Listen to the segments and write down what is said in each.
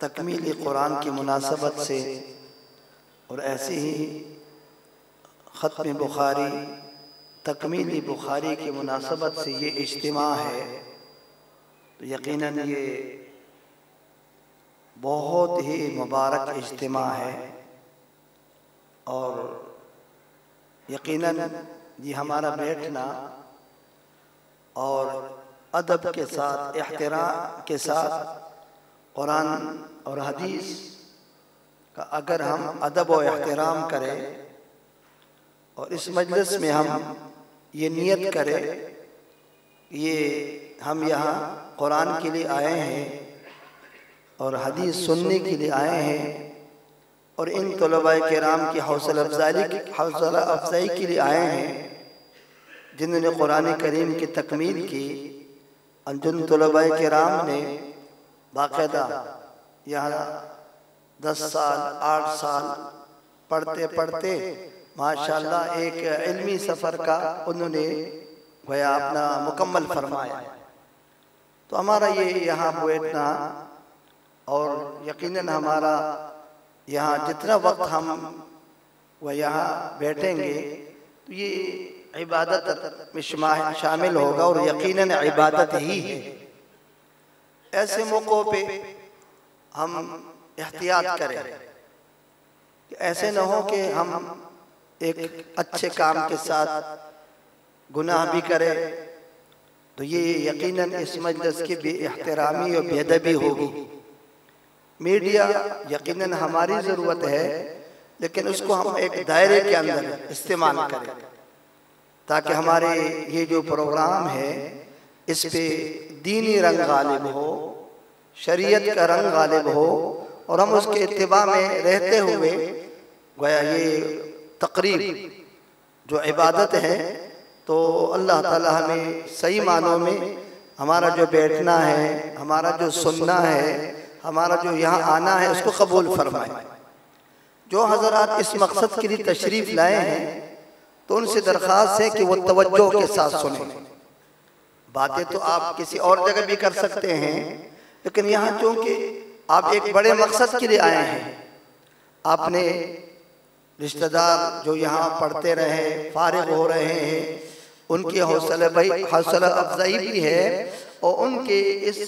तकमील कुरान की मुनासबत से और ऐसे ही ख़त्म बुखारी तकमील बुखारी की मुनासबत से ये इज्तिमा है, तो यकीनन ये बहुत ही मुबारक इज्तिमा है। और यकीनन ये हमारा बैठना और अदब के साथ, एहतराम के साथ कुरान और हदीस का अगर हम अदब और एहतराम करें और इस मजलिस में हम ये नियत करें, ये हम यहाँ कुरान के लिए आए हैं और हदीस सुनने के लिए आए हैं और इन तलबाए किराम की हौसला अफजाई के लिए आए हैं जिन्होंने कुरान करीम की तकमील की। जिन तलबाए किराम ने बाकायदा यहाँ 10 साल 8 साल पढ़ते पढ़ते माशाल्लाह एक इल्मी सफ़र का उन्होंने गोया अपना मुकम्मल फरमाया। तो हमारा ये यहाँ बैठना और यकीनन हमारा यहाँ जितना वक्त हम वह यहाँ बैठेंगे तो ये इबादत में शामिल होगा और यकीनन इबादत ही है। ऐसे मौक़ों पे हम एहतियात करें कि ऐसे न हो कि हम एक अच्छे काम के साथ गुनाह भी करें, तो ये यकीनन इस मजलिस की बेएहतरामी और बेअदबी होगी। मीडिया यकीनन हमारी ज़रूरत है, लेकिन उसको हम एक दायरे के अंदर इस्तेमाल करें ताकि हमारे ये जो प्रोग्राम है इस पे दीनी रंग गालिब हो, शरीयत का रंग गालिब हो और हम उसके इत्तिबा में रहते हुए गोया ये तकरीब जो इबादत है, तो अल्लाह ताला हमें सही मानों में हमारा जो बैठना है, हमारा जो सुनना है, हमारा जो यहाँ आना है उसको कबूल फरमाए। जो हज़रात इस मकसद के लिए तशरीफ़ लाए हैं तो उनसे दरख्वास्त है कि वो तवज्जो के साथ सुने। बातें तो आप किसी और जगह भी कर सकते हैं, लेकिन यहाँ चूँकि आप एक बड़े मकसद के लिए आए हैं, आपने रिश्तेदार जो यहाँ पढ़ते रहे फारिग हो रहे हैं उनकी हौसला अफजाई भी है और उनके इस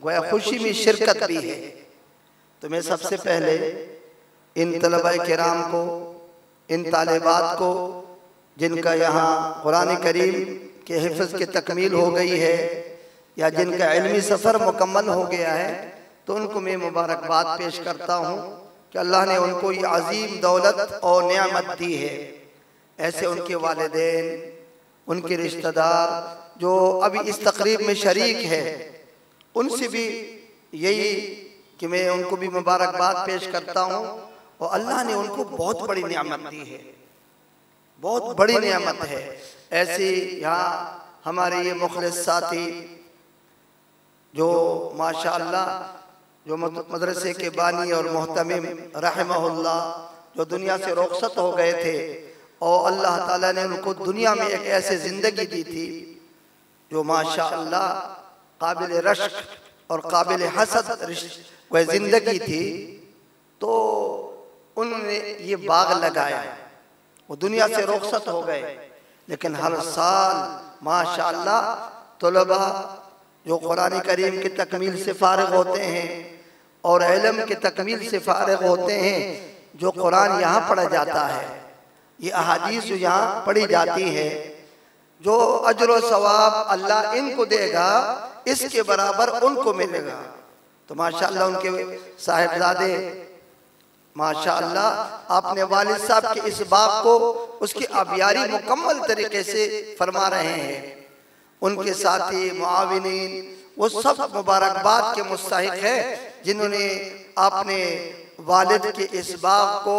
गोया खुशी में शिरकत भी है। तो मैं सबसे पहले इन तलबाए किराम को, इन तालिबात को जिनका यहाँ कुरान करीम के हिफ्ज़ की तकमील हो गई है या जिनका इल्मी सफ़र मुकम्मल हो गया है, तो उनको मैं मुबारकबाद पेश करता हूँ कि अल्लाह ने उनको ये अजीम दौलत और नेमत दी है। ऐसे उनके वालिदैन, उनके रिश्तेदार जो अभी इस तकरीब में शरीक है, उनसे भी यही कि मैं उनको भी मुबारकबाद पेश करता हूँ। और अल्लाह ने उनको बहुत बड़ी नेमत दी है, बहुत बड़ी नेमत है। ऐसे यहाँ हमारे ये मुखलिस साथी जो माशाअल्लाह जो मदरसे के बानी और मोहतमिम रहमहुल्लाह जो दुनिया से रुखसत हो गए थे और अल्लाह ताला ने उनको दुनिया में एक ऐसे ज़िंदगी दी थी जो माशाअल्लाह काबिल रश्क और काबिल हसद वह ज़िंदगी थी। तो उन्होंने ये बाग लगाया, वो दुनिया से रुखसत हो गए, लेकिन हर साल माशाअल्लाह तलबा जो कुरान करीम की तकमील से फारिग होते हैं और इल्म की तकमील से फारिग होते हैं, जो कुरान यहाँ पढ़ा जाता है, ये अहादीस जो यहाँ पढ़ी जाती है, जो अजर व सवाब अल्लाह इनको देगा इसके बराबर उनको मिलेगा। तो माशाअल्लाह उनके साहिबजादे माशाअल्लाह अपने वालिद साहब के इस बाप को उसकी आबियारी मुकम्मल तरीके से फरमा रहे हैं। उनके साथी मुआविनीन वो सब मुबारकबाद के मुस्तहिक है जिन्होंने अपने वालिद के इस बाग को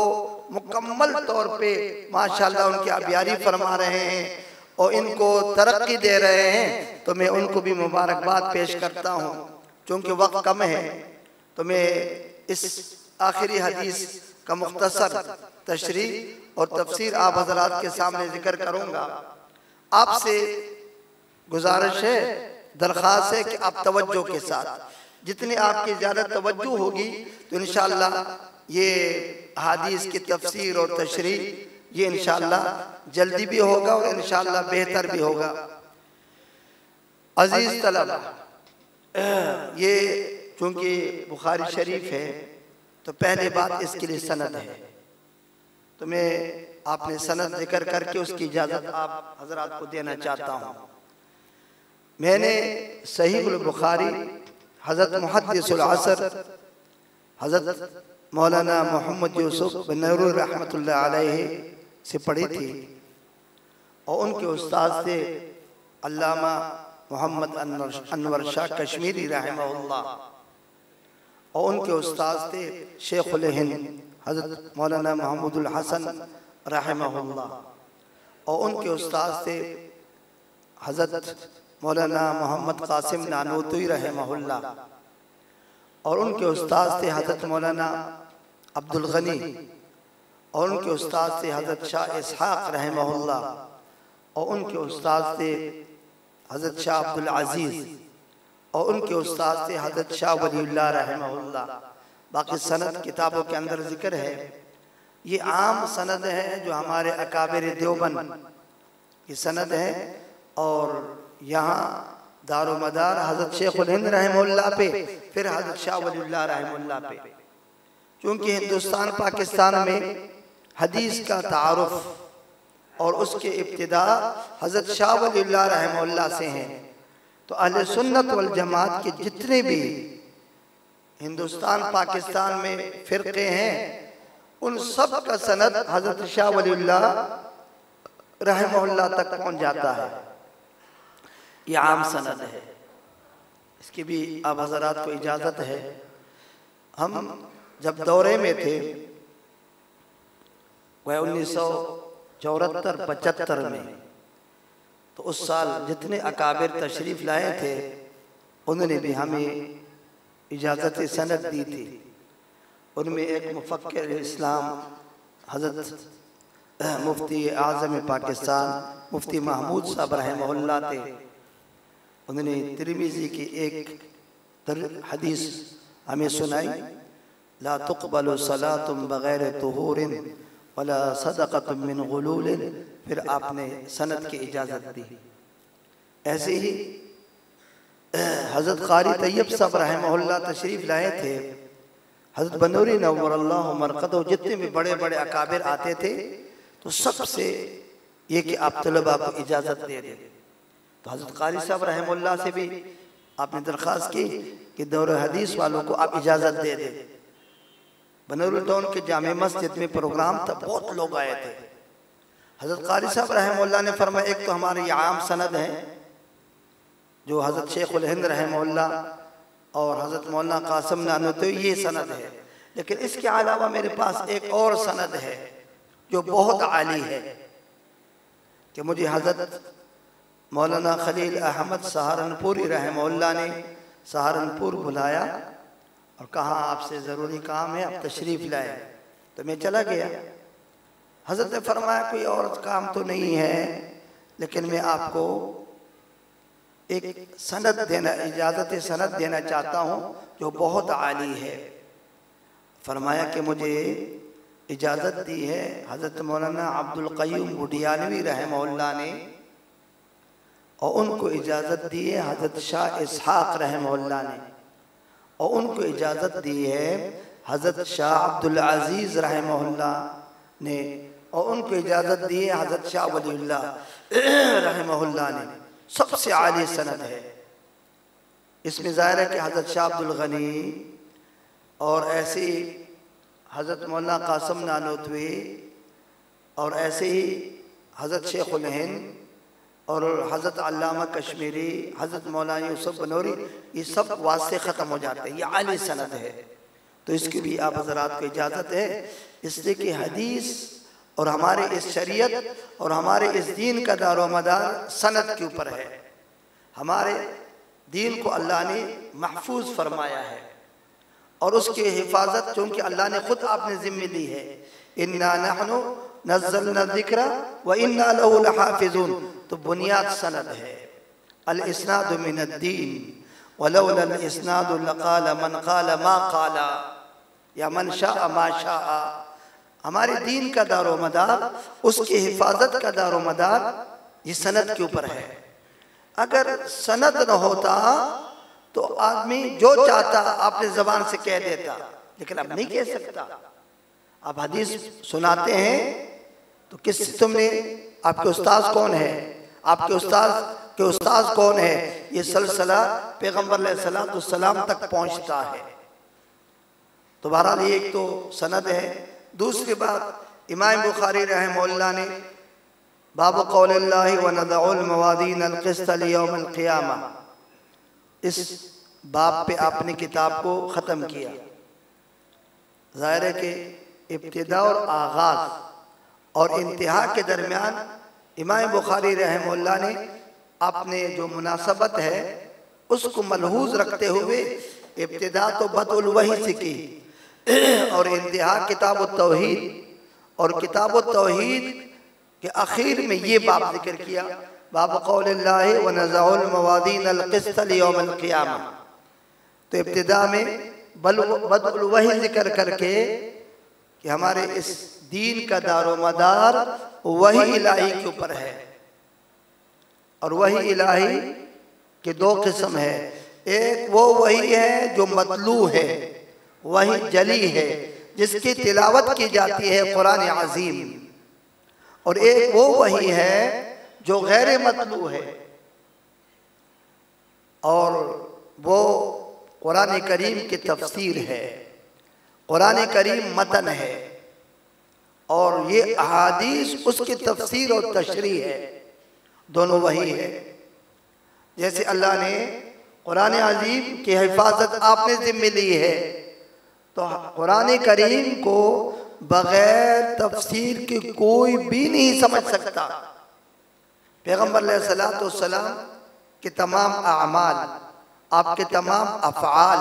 मुकम्मल तौर पे माशाअल्लाह उनकी आबियारी फरमा रहे हैं और इनको तरक्की दे रहे हैं। तो मैं उनको भी मुबारकबाद पेश करता हूँ। चूँकि वक्त कम है तो मैं इस आखिरी हदीस का मुख्तसर तशरीह और तफसीर आप हज़रात के सामने जिक्र करूँगा। आपसे गुजारिश है, दरख्वास्त है कि आप तवज्जो के साथ, जितनी आपकी ज़्यादा तवज्जो होगी तो इंशाअल्लाह ये हदीस की तफसीर और तशरीह ये इंशाअल्लाह जल्दी भी होगा और इंशाअल्लाह बेहतर भी होगा। अजीज तलबा, ये चूँकि बुखारी शरीफ है तो पहले बात इसके लिए सनद है, तो मैं आपने सनद जिक्र करके उसकी इजाज़त आप हजरात को देना चाहता हूँ। मैंने सहीहुल बुखारी हज़रत मुहद्दिसुल असर हज़रत मौलाना मोहम्मद यूसुफ बिन नूर रहमतुल्लाह अलैहि से पढ़ी थी और उनके उस्ताद से अल्लामा मोहम्मद अनवर शाह कश्मीरी रहमहुल्लाह और उनके उस्ताद थे शेखुल हिंद हज़रत मौलाना महमूदुल हसन रहमहुल्लाह और उनके उस्ताद थे हज़रत मौलाना मोहम्मद कासिम नानूतवी रहमहुल्लाह और उनके उस्ताद थे हज़रत मौलाना अब्दुल गनी और उनके उस्ताद थे हज़रत शाह इसहाक़ रहमहुल्लाह और उनके उस्ताद थे हज़रत शाह अब्दुल अज़ीज़ और उनके उस्ताद थे हज़रत शाह वलीउल्लाह रहमहुल्लाह। बाकी सनद किताबों के अंदर जिक्र है, ये आम सनद है जो हमारे अकाबिर देवबंद की सनद है और यहाँ दारो मदार हज़रत शेखुल हिंद रहमहुल्लाह पे, फिर हज़रत शाह वलीउल्लाह रहमहुल्लाह पे। क्योंकि हिंदुस्तान पाकिस्तान में हदीस का तारुफ और उसके इब्तिदा हज़रत शाह वलीउल्लाह रहमहुल्लाह से हैं, तो अहले सुन्नत वल जमात के जितने भी हिंदुस्तान पाकिस्तान में फ़िरक़े हैं उन सब का सनद हज़रत शाह वलीउल्लाह रहमहुल्लाह तक पहुँच जाता है। ये आम सनद है, इसकी भी अब हज़रात को इजाज़त है। हम जब दौरे में थे वह 1974-75 में, तो उस साल जितने अकाबिर तशरीफ़ लाए थे उन्होंने भी हमें इजाज़त सनद दी थी। उनमें एक मुफ़क्किर इस्लाम हज़रत मुफ्ती आज़म पाकिस्तान मुफ्ती महमूद साहब रहमहुल्लाह थे। उन्होंने तिरमिज़ी की एक हदीस हमें सुनाई, ला तुक़बलु सलातुम बग़ैर तुहूरिन वला सदक़तुम मिन गुलूलिन, फिर आपने सनद की इजाज़त दी। ऐसे ही हज़रत क़ारी तैयब साहब रहमहुल्लाह तशरीफ़ लाए थे, हज़रत बनूरी नव्वरल्लाहु मरक़दहु, जितने भी बड़े बड़े अकाबिर आते थे तो सबसे ये कि आप तलबा को इजाज़त दे दें। तो हज़रत क़ारी साहब रहमहुल्लाह से भी आपने दरख्वास्त की कि दौर हदीस वालों को आप इजाज़त दे दें। बनूर टाउन के जामे मस्जिद में प्रोग्राम था, बहुत लोग आए थे। हज़रत क़ारी साहब रहमहुल्लाह ने फरमाया, एक तो हमारे ये आम सनद है जो हज़रत शेखुल हिंद रहमहुल्लाह और हज़रत मौलाना कासिम नानूतवी, ये सनद है, लेकिन इसके अलावा मेरे पास एक और सनद है जो बहुत आली है कि मुझे हज़रत मौलाना खलील अहमद सहारनपुरी रहमहुल्लाह ने सहारनपुर बुलाया और कहा आपसे ज़रूरी काम है, आप तशरीफ़ लाए। तो मैं चला गया। हज़रत ने फरमाया कोई और काम तो नहीं है, लेकिन मैं आपको एक सनद देना, इजाज़त सनद देना चाहता हूँ जो बहुत आली है। फरमाया कि मुझे इजाज़त दी है हज़रत मौलाना अब्दुल क़य्यूम बुडियानवी रहमहुल्लाह ने, और उनको इजाज़त दी है हज़रत शाह इसहाक़ रहमहुल्लाह ने, और उनको इजाज़त दी है हज़रत शाह अब्दुल अज़ीज़ रहमहुल्लाह ने, और उनको इजाज़त दी है हज़रत शाह वलीउल्लाह रहमहुल्लाह ने। सबसे आली सनद है। इसमें ज़ाहिर है कि हज़रत शाह अब्दुल गनी और ऐसे ही हज़रत मौलाना कासिम नानूतवी और ऐसे ही हज़रत शेखुल हिंद और हज़रत अल्लामा कश्मीरी, हज़रत मौलाना यूसुफ बनूरी, ये सब वास्ते ख़त्म हो जाते हैं। ये आली सनद है, तो इसकी भी आप हज़रात को इजाज़त है, इसलिए कि हदीस और हमारे इस शरीयत और हमारे इस दीन का दारो मदार सनद के ऊपर है। हमारे दीन को अल्लाह ने महफूज फरमाया है और उसकी हिफाजत चूँकि अल्लाह ने ख़ुद आपने ज़िम्मे ली है, इन्ना नहनु नज़्ज़लना ज़िक्रा व इन्ना लहु लहाफ़िज़ून, तो बुनियाद सनद है। अल इस्नादु मिनद्दीन वलौलल इस्नादु लक़ाल मन क़ाल मा क़ाल या मन शाअ मा शाअ। हमारे दीन का दारो मदार, उसकी हिफाजत का दारो मदार ये सनद के ऊपर है। अगर सनद न होता तो आदमी जो चाहता अपने ज़बान से कह देता, लेकिन अब नहीं कह सकता। आप हदीस सुनाते हैं तो किस तुमने, आपके उस्ताद कौन है, आपके उस्ताद के उस्ताद कौन है, ये सिलसिला पैगम्बर अलैहिस्सलाम तक पहुँचता है। तो बहरहाल ये एक तो सनद है। दूसरी बात, इमाम बुखारी रहमहुल्लाह ने बाब क़ौलिल्लाहि व नज़उल मवाज़ीन अल-क़िस्त लियौमिल क़ियामा, इस बाब पे आपने किताब को ख़त्म किया। ज़ाहिर है कि इब्तिदा और आगाज़ और इंतहा के दरमियान इमाम बुखारी रहमहुल्लाह ने अपने जो मुनासबत है उसको मलहूज़ रखते हुए इब्तिदा तो बदउल वही से की और इंतहा किताब तौहीद, और किताब तौहीद के आखिर में ये बाब जिक्र किया, बाब क़ौलिल्लाहि व नज़उल मवाज़ीन अल-क़िस्त लियौमिल क़ियामा। तो इब्तिदा में बदउल वही जिक्र करके कि हमारे इस दीन का दारो मदार वही इलाही के ऊपर है, और वही इलाही के दो किस्म है। एक वो वही है जो मतलू है, वही जली है जिसकी तिलावत की जाती है कुरान अज़ीम, और एक वो वही है जो गैर मतलू है, और वो कुरान करीम की तफसीर है। कुरान करीम मतन है और ये अहादीस उसकी तफसीर और तशरीह है, दोनों वही है। जैसे अल्लाह ने कुरान अज़ीम की हिफाजत आपने ज़िम्मे ली है, तो कुरान करीम को बग़ैर तफसीर के कोई भी नहीं समझ सकता। पैगम्बर अलैहिस्सलाम के तमाम अमाल, आपके तमाम अफ़आल,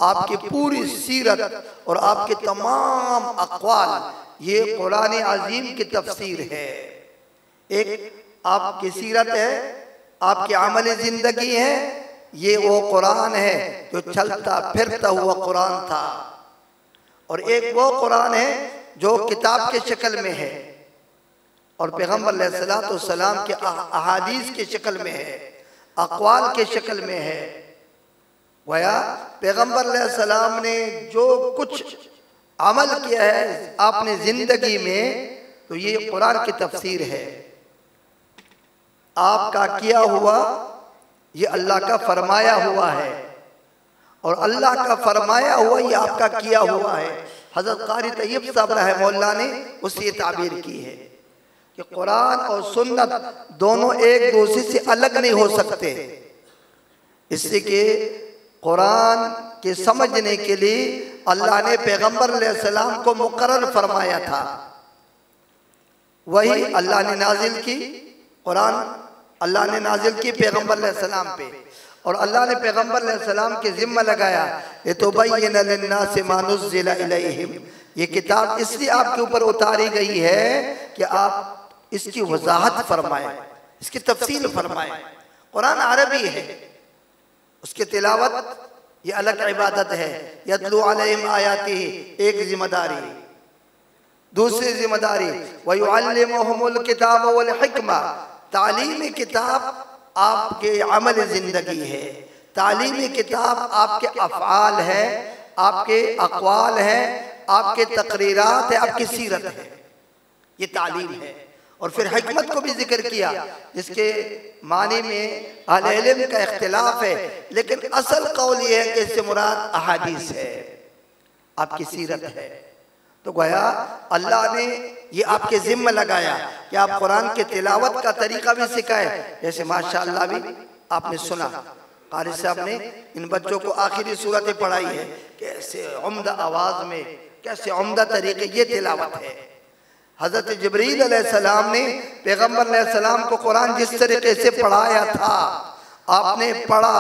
आपकी पूरी सीरत और आपके तमाम अक़वाल, ये कुरान अज़ीम की तफसीर है। एक आपकी सीरत है, आपकी अमल ज़िंदगी है, ये वो कुरान है जो चलता फिरता हुआ कुरान था, और एक वो कुरान है जो किताब के शक्ल में है और पैगम्बर अलैहिस्सलाम के अहादीस के शक्ल में है, अक़वाल के शक्ल में है। गोया पैगम्बर अलैहिस्सलाम ने जो कुछ अमल किया है आपने ज़िंदगी में, तो ये कुरान की तफसीर है। आपका किया हुआ ये अल्लाह का फरमाया हुआ है, और अल्लाह का फरमाया हुआ ये आपका किया हुआ है। हज़रत क़ारी तय्यब साहब रहमहुल्लाह ने उससे ताबीर की है कि कुरान और सुन्नत दोनों एक दूसरे से अलग नहीं हो सकते, इससे कि कुरान के समझने के लिए अल्लाह ने पैगम्बर अलैहिस्सलाम को मुकर्रर फरमाया था। वही अल्लाह ने नाजिल की, कुरान अल्लाह ने नाजिल की पैगम्बर अलैहिस्सलाम पे, और अल्लाह ने पैगम्बर अलैहिस्सलाम के ज़िम्मा लगाया लितुबय्यिन लिन्नासि मा नुज़्ज़िला इलैहिम। ये किताब इसलिए आपके ऊपर उतारी गई है कि आप इसकी वजाहत फरमाएं, इसकी तफसील फरमाएं। कुरान अरबी है, उसकी तिलावत ये अलग इबादत है। यतलू अलैहिम आयातिही एक जिम्मेदारी, दूसरी जिम्मेदारी व युअल्लिमुहुमुल किताब वल हिकमा, तालीम किताब आपके अमल ज़िंदगी है, तालीम किताब आपके अफ़आल है, आपके अक़वाल है, आपके तक़रीरात है, आपकी सीरत है, ये तालीम है। और फिर हिकमत को भी जिक्र किया, जिसके मानी में अहले इल्म का इख्तिलाफ है, लेकिन असल कौल ये है कि इससे मुराद अहादीस है, आपकी सीरत है। तो गोया अल्लाह ने ये आपके ज़िम्मे लगाया कि आप कुरान के तिलावत का तरीका भी सिखाएं। जैसे माशाअल्लाह भी आपने सुना, क़ारी साहब ने इन बच्चों को आखिरी सूरतें पढ़ाई है, कैसे उम्दा आवाज़ में, कैसे उम्दा तरीके, ये तिलावत है। हज़रत जिब्रील अलैहिस्सलाम ने पैगम्बर अलैहिस्सलाम को कुरान जिस तरीके से पढ़ाया था, आपने पढ़ा,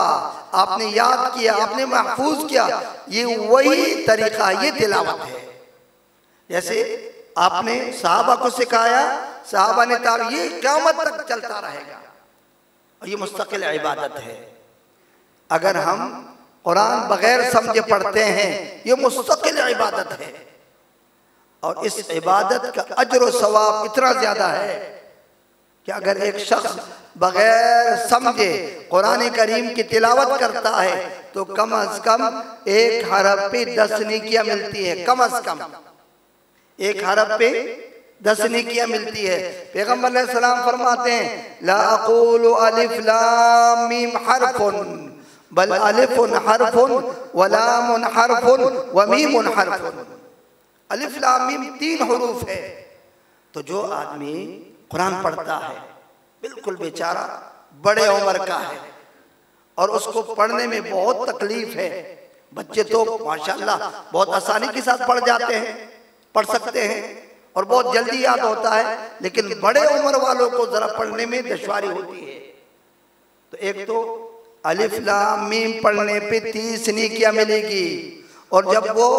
आपने याद किया, आपने महफूज किया, ये वही तरीका, ये तिलावत है। जैसे आपने सहाबा को सिखाया, सहाबा ने तार, ये क़यामत तक चलता रहेगा और ये मुस्तकिल इबादत है। अगर हम कुरान बगैर समझे पढ़ते हैं ये मुस्तकिल इबादत है, और इस इबादत का अजर व सवाब इतना ज़्यादा है कि अगर एक शख्स बगैर समझे कुरान करीम की तिलावत करता है तो कम अज कम एक हरफ पे 10 नेकियां मिलती है। कम अज कम एक हरफ पे 10 नेकियां मिलती है। पैगंबर अलैहि सलाम फरमाते हैं, ला अक़ूलु अलिफ लाम मीम हरफुन बल अलिफुन हरफुन व लामुन हरफुन व मीमुन हरफुन। अलिफ लाम मीम 3 हुरूफ है। तो जो आदमी कुरान पढ़ता है बिल्कुल बेचारा बड़े उम्र का है और उसको पढ़ने में बहुत तकलीफ है। बच्चे तो माशाल्लाह बहुत आसानी के साथ पढ़ जाते हैं, पढ़ सकते हैं और बहुत जल्दी याद होता है, लेकिन बड़े उम्र वालों को जरा पढ़ने में दुश्वारी होती है। तो एक तो अलिफ लाम मीम पढ़ने पे 30 नेकियां मिलेगी, और जब वो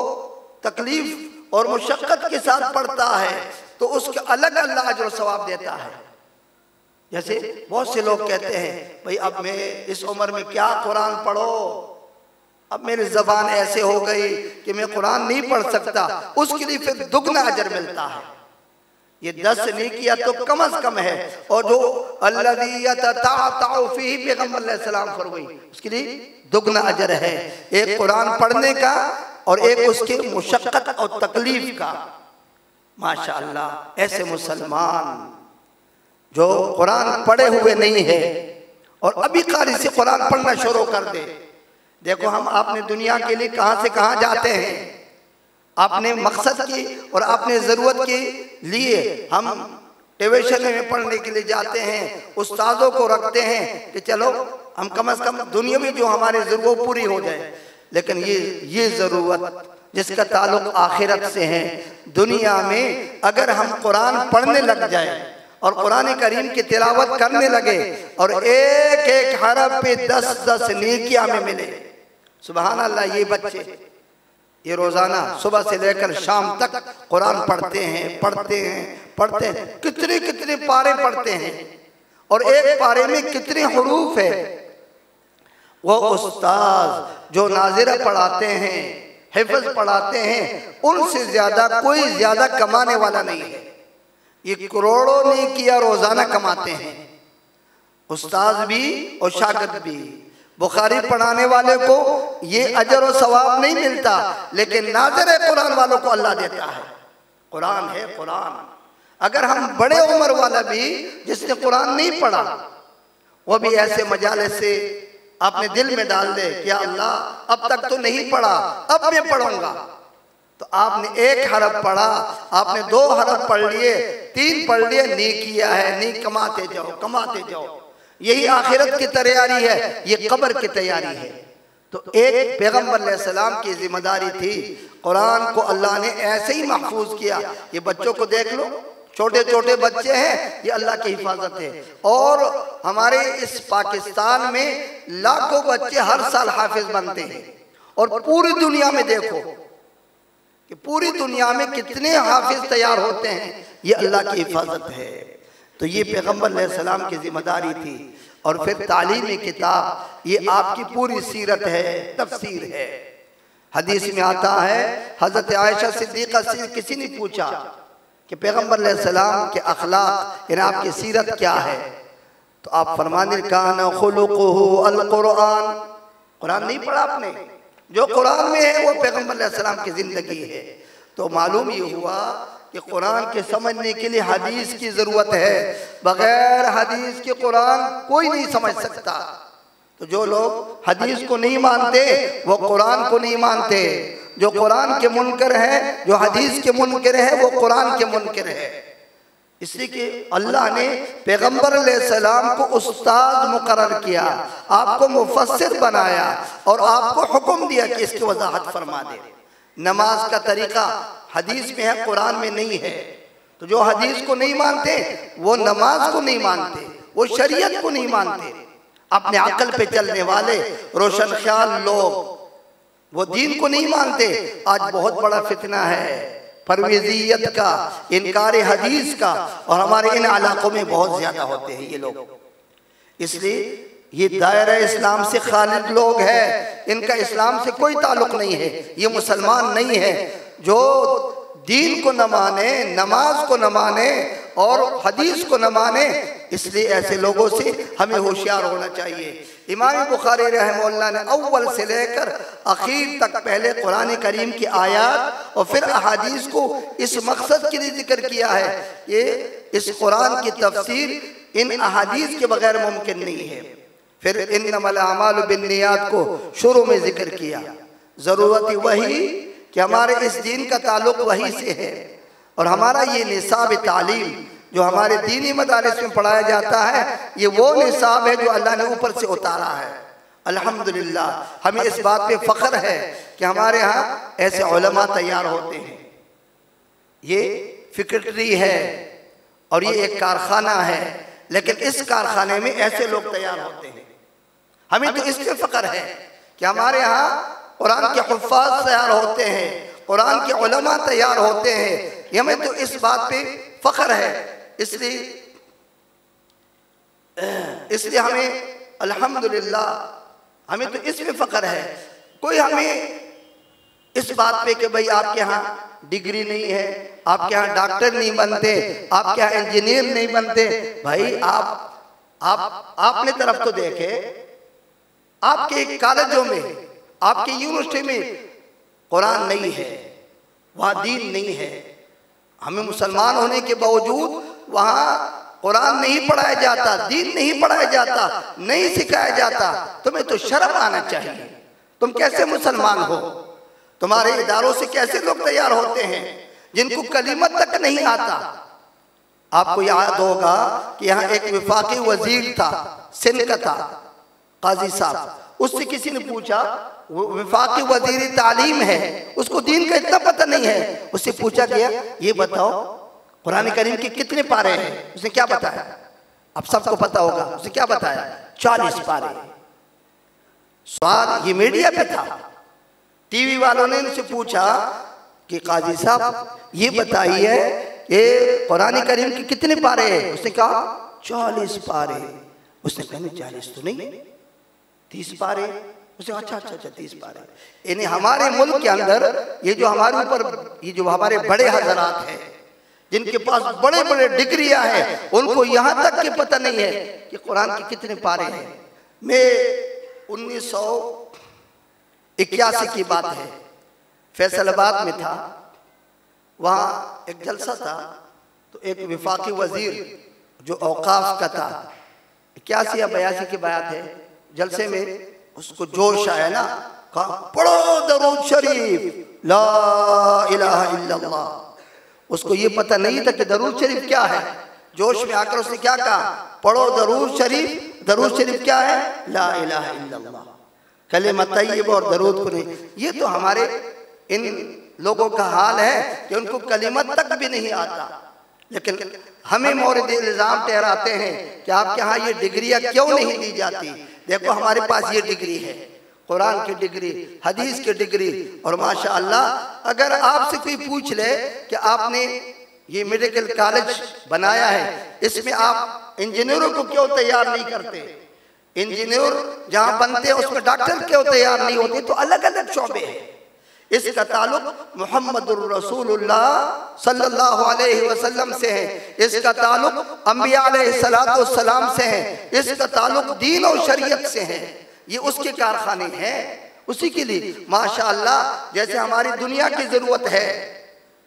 तकलीफ और मुशक्कत के साथ पढ़ता है तो उसके अलग अल्लाह अजर सवाब देता है। जैसे बहुत से लोग कहते हैं, भाई अब मैं इस उम्र में क्या कुरान पढ़ो, अब मेरी ज़बान ऐसे हो गई कि मैं कुरान नहीं पढ़ सकता, उसके लिए फिर दुगना अजर मिलता है। ये 10 नेकियां तो कम अज कम है, और जो अल्लज़ी यतताअतउ फीही पैगंबर अलैहि सलाम फरमाई उसके लिए दुगना अजर है, एक कुरान पढ़ने का और एक उसके मुशक्कत और तकलीफ का। माशाअल्लाह ऐसे मुसलमान जो कुरान पढ़े हुए नहीं है और अभी कारी से कुरान पढ़ना शुरू कर दे। देखो हम आपने दुनिया के लिए कहाँ से कहाँ जाते हैं, आपने मकसद की और आपने ज़रूरत के लिए हम ट्यूशन में पढ़ने के लिए जाते हैं, उस्तादों को रखते हैं कि चलो हम कम से कम दुनिया में जो हमारी ज़रूरत पूरी हो जाए। लेकिन ये ज़रूरत जिसका ताल्लुक आखिरत से है, दुनिया में अगर हम कुरान पढ़ने लग जाए और कुरान करीम की तिलावत करने लगे और एक एक हरफ पे 10-10 नेकियां में मिले, सुभान अल्लाह। ये बच्चे ये रोजाना सुबह से लेकर शाम तक कुरान पढ़ते हैं, कितने कितने पारे पढ़ते हैं, और एक पारे में कितने हुरूफ है। वो उस्ताद जो नाज़िरा पढ़ाते हैं, हिफ्ज़ पढ़ाते हैं, उनसे ज्यादा कोई ज्यादा कमाने वाला नहीं है। ये करोड़ों नेकियां रोजाना कमाते हैं, उस्ताद भी और शागिर्द भी। बुखारी पढ़ाने वाले को ये अजर और सवाब नहीं मिलता, लेकिन नाज़िर कुरान वालों को अल्लाह देता है। कुरान है कुरान। अगर हम बड़े उम्र वाला भी जिसने कुरान नहीं पढ़ा, वो भी ऐसे मजालिस से आपने दिल में डाल दे कि अल्लाह अब तक तो नहीं पढ़ा, अब मैं पढ़ूंगा, तो आपने एक हरफ पढ़ा, आपने 2 हरफ पढ़ लिए, 3 पढ़ लिए, नेकिया है, नहीं कमाते जाओ। यही आखिरत की तैयारी है, ये कब्र की तैयारी है। तो एक पैगंबर अलैहिस्सलाम की जिम्मेदारी थी, कुरान को अल्लाह ने ऐसे ही महफूज किया। ये बच्चों को देख लो, छोटे छोटे बच्चे हैं, ये अल्लाह की हिफाजत है। और हमारे इस पाकिस्तान में लाखों बच्चे हर साल हाफिज बनते हैं, और पूरी दुनिया में देखो कि पूरी दुनिया में कितने हाफिज तैयार होते हैं, ये अल्लाह की हिफाजत है। तो ये पैगंबर अलैहिस्सलाम की जिम्मेदारी थी। और फिर तालीमी किताब, ये आपकी पूरी सीरत है, तफसीर है। हदीस में आता है, हजरत आयशा सिद्दीक़ा से किसी ने पूछा कि पैगंबर अलैहिस्सलाम के अखलाक यानी आपकी सीरत क्या है, तो आप फरमाने काना खुलुकुहु अल कुरान। कुरान नहीं पढ़ा आपने, जो कुरान में है वो पैगंबर अलैहिस्सलाम की जिंदगी है। तो मालूम ये हुआ कि कुरान के समझने के लिए हदीस की ज़रूरत है, बगैर हदीस के कुरान कोई नहीं समझ सकता। तो जो लोग हदीस को नहीं मानते वो कुरान को नहीं मानते, जो कुरान के मुनकर है, जो हदीस के मुनकर है, वो कुरान के मुनकर है। इसलिए कि अल्लाह ने पैगंबर अलैहिस्सलाम को उस्ताद मुकर्रर किया, आपको मुफस्सिर बनाया और आपको हुक्म दिया कि इसकी वजाहत फरमा दे। नमाज का तरीका हदीस में है, कुरान में नहीं है। तो जो हदीस को नहीं मानते वो नमाज को नहीं मानते, वो शरीयत को नहीं मानते। अपने अकल पे चलने वाले रोशन ख्याल लोग वो दीन को नहीं मानते। आज बहुत बड़ा फितना है परवेज़ियत का, इनकार हदीस का, और हमारे इन इलाकों में बहुत ज्यादा होते हैं ये लोग। इसलिए ये दायरा इस्लाम से खालिद लोग हैं, इनका इस्लाम से कोई ताल्लुक नहीं है, ये मुसलमान नहीं है। जो दीन को न माने, नमाज को न माने और हदीस को न माने, इसलिए ऐसे लोगों से हमें होशियार होना चाहिए। इमाम बुखारी रहमहुल्लाह ने अव्वल से लेकर आखिर तक पहले कुरान करीम की आयत और फिर अहादीस को इस मकसद के लिए जिक्र किया है कि इस कुरान की तफसीर इन अहादीस के बगैर मुमकिन नहीं है। फिर इन्नमल अमालु बिन्नियात को शुरू में जिक्र किया। ज़रूरत वही कि हमारे इस दीन का ताल्लुक वही से है और हमारा ये निसाब तालीम जो हमारे दीनी मदारिस में पढ़ाया जाता है, ये वो निसाब है जो अल्लाह ने ऊपर से उतारा है। अल्हम्दुलिल्लाह, हमें इस बात पे फ़ख्र है कि हमारे यहाँ ऐसे उलमा तैयार होते हैं। ये फैक्ट्री है और ये एक कारखाना है, लेकिन इस कारखाने में ऐसे लोग तैयार होते हैं। हमें तो इससे फ़ख्र है कि हमारे यहाँ कुरान के हुफ़्फ़ाज़ तैयार होते हैं, कुरान के उलमा तैयार होते हैं। हमें तो इस बात पे फ़ख्र है। इसलिए हमें अल्हम्दुलिल्लाह, हमें तो इसमें फ़ख्र है। कोई हमें इस बात पे कि भाई आपके यहाँ डिग्री नहीं है, आपके यहाँ डॉक्टर नहीं बनते, आपके यहाँ इंजीनियर नहीं बनते। भाई आपने तरफ तो देखे, आपके कॉलेजों में, आपके यूनिवर्सिटी में कुरान नहीं है, वहाँ दीन नहीं है। हमें मुसलमान होने के बावजूद वहाँ कुरान नहीं पढ़ाया जाता, दीन नहीं पढ़ाया जाता, नहीं सिखाया जाता। तुम्हें तो शर्म आना चाहिए। तुम कैसे मुसलमान हो? तुम्हारे इदारों से कैसे लोग तैयार होते हैं जिनको कलीमत तक नहीं आता? आपको याद होगा कि यहाँ एक वफाकी वजीर था, सिंध का था, काजी साहब। उससे किसी ने पूछा, वो वफाकी वजीर तालीम है, उसको दीन का इतना पता नहीं है। उससे पूछा गया, ये बताओ कुरान करीम के कितने पारे हैं? उसने क्या बताया? अब सबको पता होगा। उसने क्या बताया? 40 पारे। सवाल ये मीडिया पे था, टीवी वालों ने उनसे पूछा कि काजी साहब ये बताइए कि कुरान करीम के कितने पारे हैं? उसने कहा 40 पारे। उसने कहा 40 तो नहीं, 30 पारे। उसने अच्छा 30 पारे। यानी हमारे मुल्क के अंदर ये जो हमारे ऊपर, ये जो हमारे बड़े हजरात हैं जिनके पास बड़े बड़े डिग्रियां हैं, उनको यहाँ तक के पता नहीं है कि कुरान के कितने पारे हैं। मैं 1981 की बात है, फैसलाबाद में था। वहाँ एक जलसा था, तो एक वफाकी वजीर जो औकाफ का था, 81 या 82 की बात है, जलसे में उसको जोश आया ना, कहा पढ़ो दरूद शरीफ, ला इलाहा इल्लल्लाह। उसको ये पता नहीं था कि दरूद शरीफ क्या है। जोश में आकर उसने क्या कहा? पढ़ो दरूद शरीफ। दरूद शरीफ क्या है? ला इलाहा इल्लल्लाह, कलिमा तय्यब और दरूद को नहीं। ये तो हमारे इन लोगों का हाल है कि उनको कलिमत तक भी नहीं आता, लेकिन हमें मौरिद इल्जाम ठहराते हैं कि आपके यहाँ ये डिग्रियाँ क्यों नहीं दी जाती। देखो हमारे पास ये डिग्री है, कुरान की डिग्री, हदीस की डिग्री, और माशाअल्लाह अगर आपसे कोई पूछ ले कि आपने ये मेडिकल कॉलेज बनाया है, इसमें आप इंजीनियरों को क्यों तैयार नहीं करते? इंजीनियर जहाँ बनते हैं उसमें डॉक्टर क्यों तैयार नहीं होते? तो अलग अलग शोबे हैं। इसका ताल्लुक मुहम्मदुर रसूलुल्लाह सल्लल्लाहु अलैहि वसल्लम से है, इसका ताल्लुक अंबिया अलैहिस्सलातु वस्सलाम से है, इसका ताल्लुक दीन और शरीयत से है। ये उसके कारखाने हैं, उसी के लिए माशाअल्लाह। जैसे हमारी दुनिया की ज़रूरत है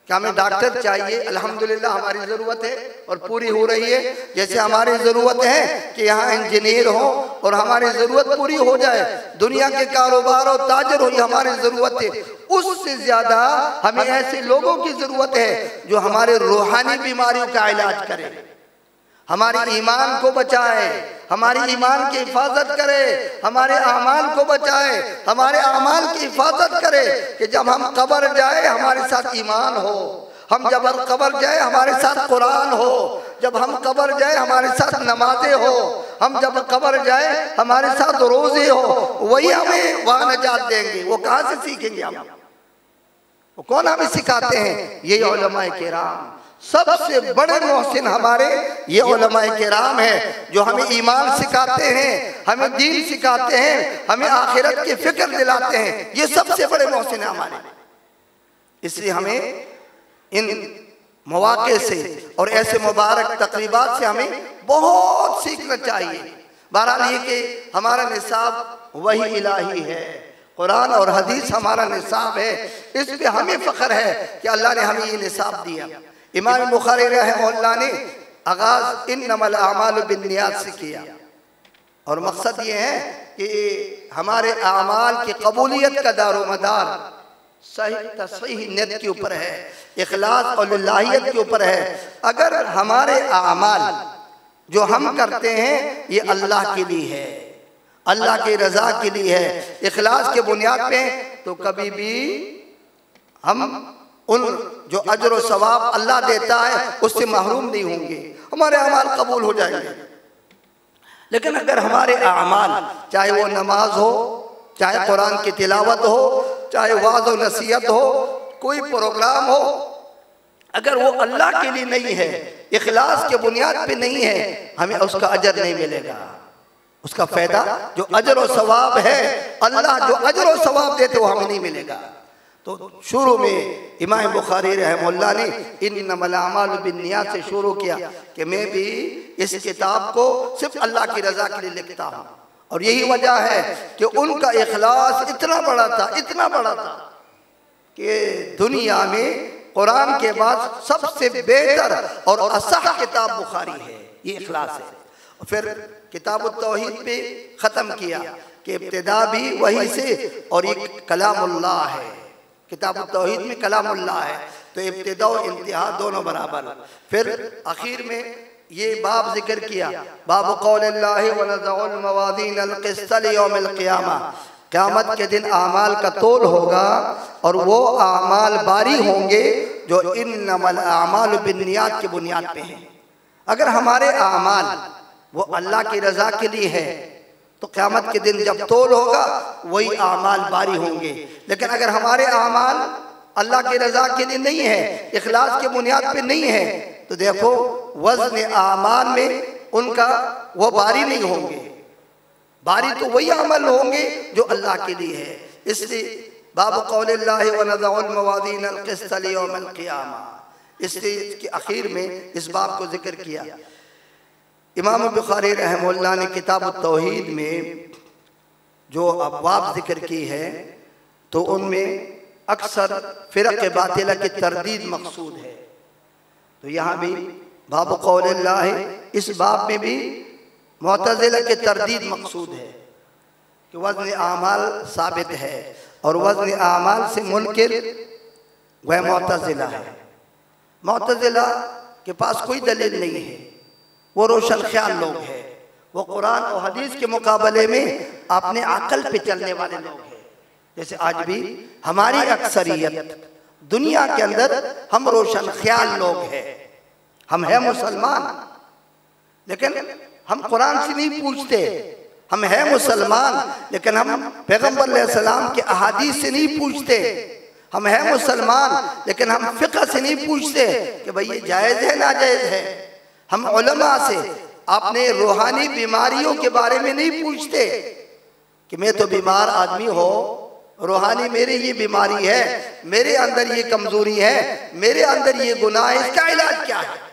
कि हमें डॉक्टर चाहिए, अल्हम्दुलिल्लाह हमारी ज़रूरत है और पूरी हो रही है। जैसे हमारी ज़रूरत है कि यहाँ इंजीनियर हो और हमारी ज़रूरत पूरी हो जाए, दुनिया के कारोबार और ताजर हो, ये हमारी ज़रूरत है। उससे ज़्यादा हमें ऐसे लोगों की ज़रूरत है जो हमारे रूहानी बीमारियों का इलाज करें, हमारे ईमान को बचाए, हमारी ईमान की हिफाजत करे, हमारे अमाल को बचाए, हमारे अमाल की हिफाजत करे कि जब हम कब्र जाए हमारे साथ ईमान हो, हम जब कब्र जाए हमारे साथ कुरान हो, जब हम कब्र जाए हमारे साथ नमाजें हो, हम जब कब्र जाए हमारे साथ रोजे हो। वही हमें वहाँ नजात देंगे। वो कहाँ से सीखेंगे हम? वो कौन हमें सिखाते हैं? ये उलमाए किराम सबसे बड़े मोहसिन हमारे ये उलमाए किराम हैं, जो हमें ईमान सिखाते हैं, हमें दीन सिखाते हैं, हमें आखिरत की फिक्र दिलाते हैं। ये सबसे बड़े मोहसिन हैं हमारे। इसलिए हमें इन मौके से और ऐसे मुबारक तकरीबात से हमें बहुत सीखना चाहिए। बहरहाल ये कि हमारा निसाब वही इलाही है, कुरान और हदीस हमारा निसाब है। इस पे हमें फ़ख्र है कि अल्लाह ने हमें ये निसाब दिया। इमाम बुखारी रहमहुल्लाह ने आगाज़ इन्नमल आमालु बिन्नियात से किया और मकसद ये है कि हमारे आमाल की कबूलियत का दारोमदार सही तस्हीह नियत के ऊपर है, इखलास और लिल्लाहियत के ऊपर है। अगर हमारे आमाल जो हम करते हैं ये अल्लाह के लिए है, अल्लाह की रज़ा के लिए है, इखलास के बुनियाद पे, तो कभी भी हम उन जो अजर व सवाब अल्लाह देता है उससे महरूम नहीं होंगे, हमारे अमाल कबूल हो जाएंगे। लेकिन अगर हमारे अमाल, चाहे वो नमाज हो, चाहे कुरान की तिलावत हो, चाहे वाज़ व नसीहत हो, कोई प्रोग्राम हो, अगर वो अल्लाह के लिए नहीं है, इखलास के बुनियाद पे नहीं है, हमें उसका अजर नहीं मिलेगा। उसका फ़ायदा जो अजर व सवाब है, अल्लाह जो अजर व सवाब देते वो हमें नहीं मिलेगा। तो शुरू में इमाम बुखारी रहमहुल्लाह ने इन्नमल आमालु बिन्नियात से शुरू किया कि मैं भी इस किताब को सिर्फ अल्लाह की रज़ा के लिए लिखता हूँ। और यही वजह है कि उनका इखलास इतना बड़ा था, इतना बड़ा था कि दुनिया में कुरान के बाद सबसे बेहतर और असह किताब बुखारी है, ये इखलास है। फिर किताब तौहीद पे ख़त्म किया कि इब्तिदा भी वही से और ये कलामुल्लाह है। किताब तौहीद में कलामुल्लाह है, तो इब्तिदा और इंतहा दोनों बराबर। फिर आखिर में ये बाब जिक्र किया, बाब कौलिल्लाहि व नज़उल मवाज़ीन अल क़िस्त लियौमिल क़ियामा, क़यामत के दिन आमाल का तोल होगा और वो आमाल बारी होंगे जो इन्नमल आमालु बिन्नियात की बुनियाद पे हैं। अगर हमारे आमाल वो अल्लाह की रज़ा के लिए है तो क़यामत के दिन जब तोल होगा वही आमाल बारी होंगे। लेकिन अगर हमारे आमाल अल्लाह की रज़ा के लिए नहीं है, इखलास के बुनियाद पे नहीं है, तो देखो वज़न आमाल में उनका वो बारी नहीं होंगे। बारी तो वही अमल होंगे जो अल्लाह के लिए है। इसलिए बाब कौलिल्लाहि व नज़उल मवाज़ीन अल क़िस्त लियौमिल क़ियामा, इसलिए इसके आखिर में इस बाब को जिक्र किया। इमाम बुखारी रहमहुल्लाह ने किताब तौहीद में जो अबवाब जिक्र की है तो उनमें अक्सर फ़िरक़ बातिला की तरदीद मक़सूद है। तो यहाँ भी बाब कौलिल्लाह, इस बाब में भी मुअतज़िला की तरदीद मक़सूद है कि वज़न आमाल साबित है और वज़न आमाल से मुनकिर वह मुअतज़िला है। मुअतज़िला के पास कोई दलील नहीं है, वो रोशन ख्याल लोग हैं, वो कुरान और हदीस के मुकाबले में अपने अकल पे चलने वाले लोग हैं। जैसे आज भी हमारी अक्सरियत दुनिया के अंदर हम रोशन ख्याल लोग हैं, हम हैं मुसलमान, लेकिन हम कुरान से नहीं पूछते। हम हैं मुसलमान लेकिन हम पैगम्बर अलैहिस्सलाम के अहादीस से नहीं पूछते। हम हैं मुसलमान लेकिन हम फ़िक़्ह से नहीं पूछते कि भाई ये जायज़ है ना जायज़ है। हम उलमा से अपने रूहानी बीमारियों के बारे में नहीं पूछते कि मैं तो बीमार आदमी हो, रूहानी मेरी ये बीमारी है, मेरे अंदर ये कमज़ोरी है, मेरे अंदर ये गुनाह है, इसका इलाज क्या है।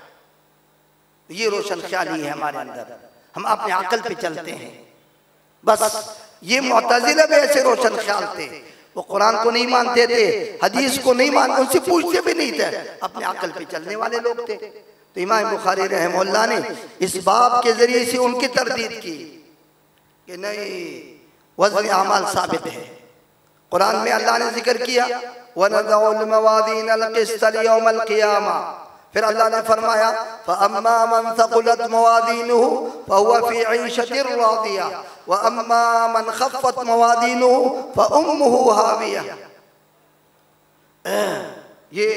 ये रोशन ख्याली है हमारे अंदर, हम अपने अकल पे चलते हैं बस। ये मुअतज़िला भी ऐसे रोशन ख्याल थे, वो कुरान को नहीं मानते थे, हदीस को नहीं मानते, उनसे पूछते भी नहीं थे, अपने अकल पे चलने वाले लोग थे। तो इमाम बुखारी रहमहुल्लाह ने इस बाब के ज़रिए से उनकी तरदीद की कि नहीं, वज़न आमाल साबित है। कुरान में अल्लाह ने जिक्र किया व नज़उल मवाज़ीन अल क़िस्त लियौमिल क़ियामा, फिर अल्लाह ने फरमाया फ़अम्मा मन थक़ुलत मवाज़ीनुहु फ़हुवा फ़ी ईशतिर राज़िया व अम्मा मन ख़फ़्फ़त मवाज़ीनुहु फ़उम्मुहु हाविया। ये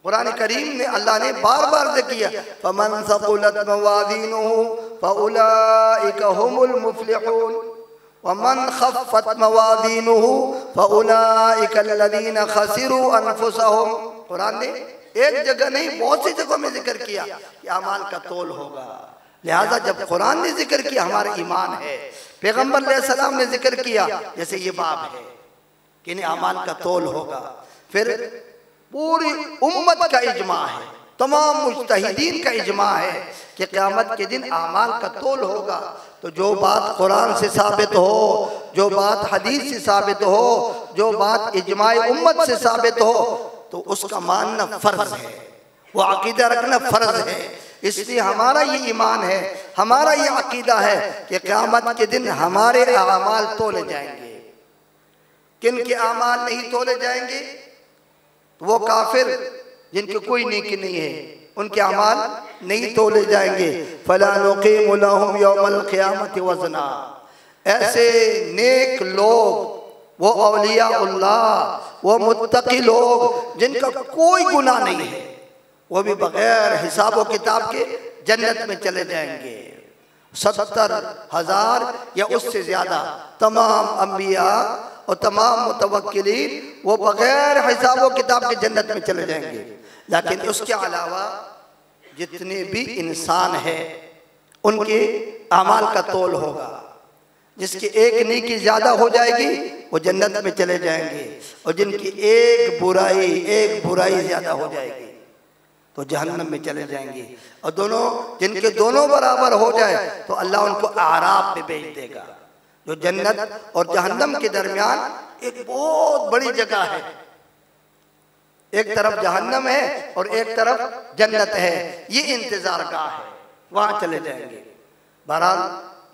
कुरान करीम ने अल्लाह ने बार बार जिक्र किया फ़मन थक़ुलत मवाज़ीनुहु फ़उलाइका हुमुल मुफ़्लिहून व मन ख़फ़्फ़त मवाज़ीनुहु फ़उलाइका अल्लज़ीना ख़सिरू अनफ़ुसहुम कुरान ने एक जगह नहीं बहुत सी जगहों में जिक्र किया कि अमाल का तोल होगा। लिहाजा जब कुरान ने जिक्र किया हमारा ईमान है, पैगंबर अलैहिस्सलाम ने जिक्र किया जैसे ये बाब है कि इन्हें अमाल का तोल होगा, फिर पूरी उम्मत का इजमा है, तमाम मुज्तहिदीन का इजमा है कि क़यामत के दिन अमाल का तोल होगा। तो जो बात कुरान से साबित हो, जो बात हदीस से साबित हो, जो बात इजमाए उम्मत से साबित हो, तो उसका मानना फर्ज है, वो अकीदा रखना फर्ज है। इसलिए हमारा ये ईमान है, हमारा ये अकीदा है कि क़यामत के दिन हमारे अमाल तोले जाएंगे। किन के अमाल नहीं तोले जाएंगे? वो काफिर जिनकी कोई नेकी नहीं है, उनके अमाल नहीं तोले जाएंगे। फला नुक़ीमु लहुम यौमल क़ियामति वज़ना। ऐसे नेक लोग, वो औलियाउल्लाह, वो मुत्तकी लोग जिनका कोई गुनाह नहीं है, वो भी बगैर हिसाब व किताब के जन्नत में चले जाएंगे। 70,000 या उससे ज़्यादा तमाम अंबिया और तमाम मुतवक्किलीन वो बगैर हिसाब व किताब के जन्नत में चले जाएंगे। लेकिन उसके अलावा जितने भी इंसान हैं उनके अमाल का तोल होगा। जिसकी एक नेकी ज़्यादा हो जाएगी वो जन्नत में चले जाएंगे, और जिनकी एक बुराई ज़्यादा हो जाएगी तो जहन्नम में चले जाएंगे। और जिनके दोनों बराबर हो जाए तो अल्लाह उनको आराफ पे भेज देगा। जो जन्नत और जहन्नम के दरमियान एक बहुत बड़ी जगह है, एक तरफ जहन्नम है और एक तरफ जन्नत है, ये इंतजार गाह है, वहां चले जाएंगे। बहरहाल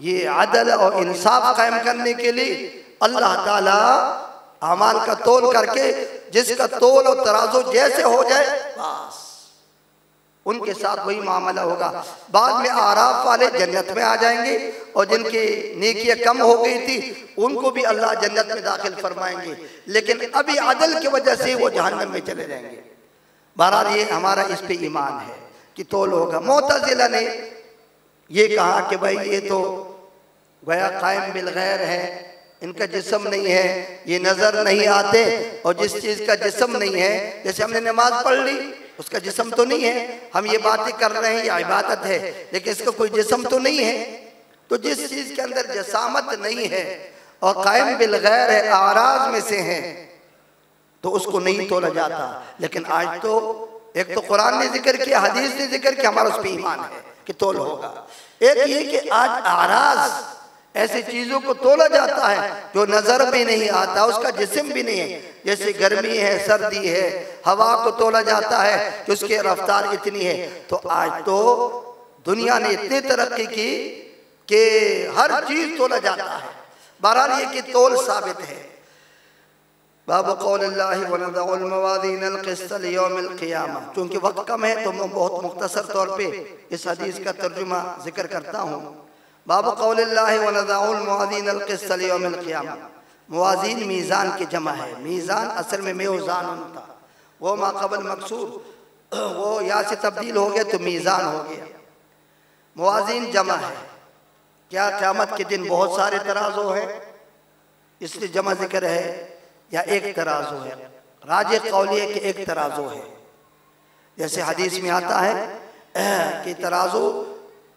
ये अदल और इंसाफ कायम करने के लिए अल्लाह ताला अमाल का तोल करके, जिसका तोल और तराजू जैसे हो जाए बस उनके साथ वही मामला होगा। बाद में आराफ वाले जन्नत में आ जाएंगे, और जिनकी नेकियां कम हो गई थी उनको भी अल्लाह जन्नत में दाखिल फरमाएंगे, लेकिन अभी अदल की वजह से वो जहन्नम में चले जाएंगे। बहरहाल ये हमारा इस पे ईमान है कि तोल होगा। मुअतज़िला ने ये कहा कि भाई ये तो गोया कायम बिल गैर है, इनका जिस्म नहीं है, ये नजर नहीं आते, और जिस चीज का जिस्म नहीं है, जैसे हमने नमाज पढ़ ली उसका जिस्म तो नहीं है, हम ये बातें कर रहे हैं, ये इबादत है, लेकिन इसका कोई जिस्म तो नहीं है। तो जिस चीज के अंदर जसामत नहीं है और कायम बिल गैर है, आराज में से है, तो उसको नहीं तोला जाता। लेकिन आज तो एक तो कुरान ने जिक्र किया, हदीस ने जिक्र किया, हमारा उस पर ईमान है कि तोल होगा। एक ये कि आज आराज ऐसी चीजों को तोला जाता है जो नजर भी नहीं आता, उसका जिस्म भी नहीं है। जैसे गर्मी है, सर्दी है, हवा को तोला जाता है कि उसकी रफ्तार इतनी है। तो आज तो दुनिया ने इतनी तरक्की की कि हर चीज तोला जाता है। बहरहाल ये कि तोल साबित है। बाब क़ौलिल्लाहि व नज़अल मवाज़ीनल क़िस्त लियौमिल क़ियामा। चूँकि वक्त कम है तो मैं बहुत मुख्तसर तौर पे इस हदीस का तर्जुमा जिक्र करता हूँ। बाब क़ौलिल्लाहि व नज़अल मवाज़ीनल क़िस्त लियौमिल क़ियामा। मुवाज़ीन मीज़ान की जमा है। मीज़ान असल में मेज़ान था, वो माक़बल मकसूर, वो या से तब्दील हो गया तो मीज़ान हो गया। मुवाज़ीन जमा है। क्या क़यामत के दिन बहुत सारे तराजू हैं इसलिए जमा जिक्र है, या एक तराजू है? राजे कौली है कि एक तराजू है। जैसे हदीस में आता है कि तराजू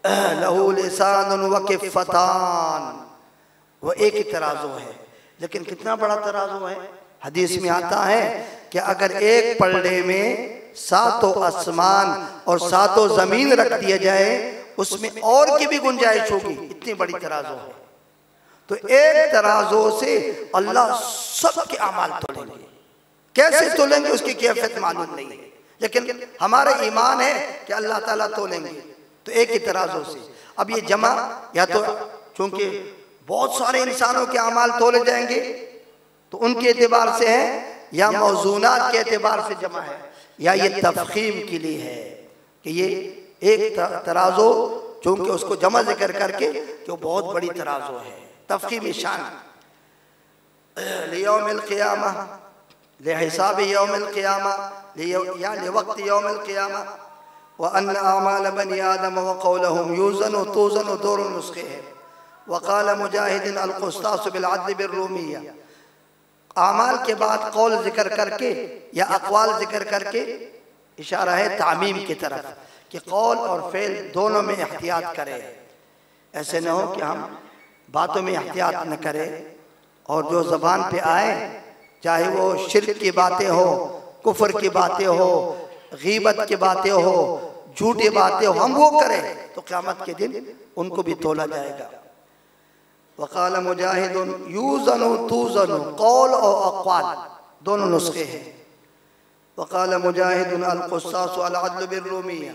लहू लिसानुन व किफ़्फ़तान, वो एक ही तराजू है। लेकिन कितना बड़ा तराजू है? हदीस में आता है कि अगर एक पलड़े में 7 आसमान और 7 ज़मीन रख दिया जाए उसमें और की भी गुंजाइश होगी, इतनी बड़ी तराजू है। तो एक तराजू से अल्लाह सबके अमाल तोलेंगे। कैसे तोलेंगे उसकी कैफियत मालूम नहीं है, लेकिन हमारा ईमान है कि अल्लाह ताला तोलेंगे। तो एक ही तराजू से अब ये जमा, या तो चूंकि बहुत सारे इंसानों के अमाल तोले जाएंगे तो उनके एतबार से है, या मौजूनात के एतबार से जमा है, या ये तफखीम के लिए है कि ये एक तराजू चूंकि उसको जमा जिक्र करके जो बहुत बड़ी तराजू है, तफखीम शान। लियौमिल क़ियामा, लिहिसाब यौमिल क़ियामा, या लिवक्त यौमिल क़ियामा, व अन्न अमाल बनी आदम व क़ौलहुम यूज़नु तूज़नु दोनों नुस्खे हैं। वक़ाल मुजाहिदिन अल क़ुस्तास बिल अद्ल बिर रूमिया, आमाल के बाद कौल जिक्र करके या अक़वाल जिक्र करके इशारा है तामीम की तरफ कि कौल और फ़ेल दोनों में एहतियात करें। ऐसे न हो कि हम बातों में एहतियात न करें और जो ज़बान पे आए, चाहे वो शिर्क की बातें हो, कुफ्र की बातें हो, गीबत की बातें हो, झूठी बातें हो, हम वो करें तो क़यामत के दिन उनको भी तोला जाएगा। वक़ाल मुजाहिदुन यूज़नु तूज़नु, कौल और अक़वाल दोनों नुस्खे हैं। वक़ाल मुजाहिदुन अल-क़ुस्सास अल-अदल बिर्रूमिय्या,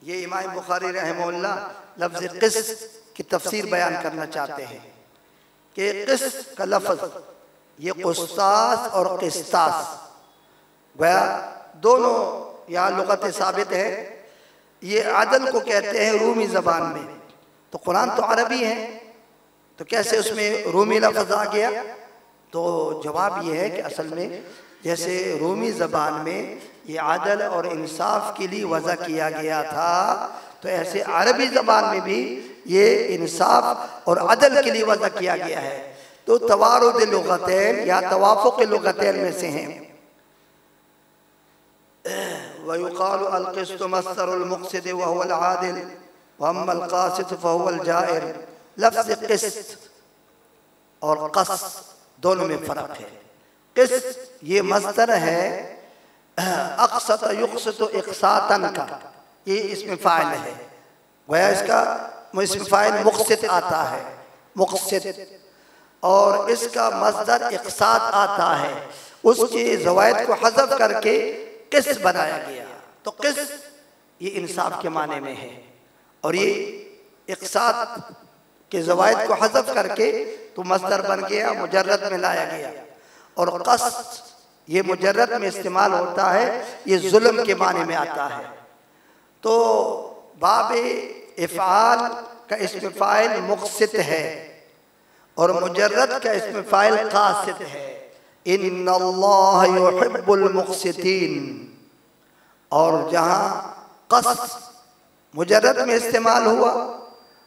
ये इमाम बुखारी रहमहुल्लाह लफ्ज़ क़िस्त की तफसीर बयान करना चाहते हैं कि क़िस्त का लफ्ज़ ये क़ुस्सास और क़िस्तास वह दोनों यहाँ लुग़त साबित है। ये अदल को कहते हैं रूमी ज़बान में, तो कुरान तो अरबी है, तो कैसे उसमें रूमी लफ्ज़ आ गया? तो जवाब ये है कि असल में जैसे रूमी ज़बान में ये अदल और इंसाफ के लिए वज़ा किया गया था, तो ऐसे अरबी ज़बान में भी ये इंसाफ और अदल के लिए वज़ा किया गया है। तो तवारुद लुग़तैन या तवाफ़ुक़ लुग़तैन में से हैं। वयुक़ालु अल-क़िस्त मस्दरुल मुक़सिद व हुवल आदिल व अम्मल क़ासित फ़हुवल जाइर। लफ्ज़ क़िस्त और क़स दोनों में फ़र्क है। क़िस्त ये मस्दर है अक़सत युक़सितु इक़सातन का, ये इसमें फ़ाइल है, वह इसका इसमें फ़ाइल मुक़सित आता है, मुक़सित, और इसका मस्दर इक़सात आता है। उसके ज़वाइद को हज़फ करके क़िस्त बनाया गया। तो क़िस्त ये इंसाफ के माने में है और ये इक़सात के ज़वाइद को हज़फ करके तो मस्दर बन गया, मुजर्रद में लाया गया। और क़स्त ये मुजर्रद में इस्तेमाल होता है, ये जुल्म के माने में आता है। तो बाब इफ़आल का इसमें फ़ाइल मुक़सित है और मुजर्रद का इसमें फ़ाइल क़ासित है। इन्नल्लाह युहिब्बुल मुक़सितीन। और जहाँ क़स्त मुजर्रद में इस्तेमाल हुआ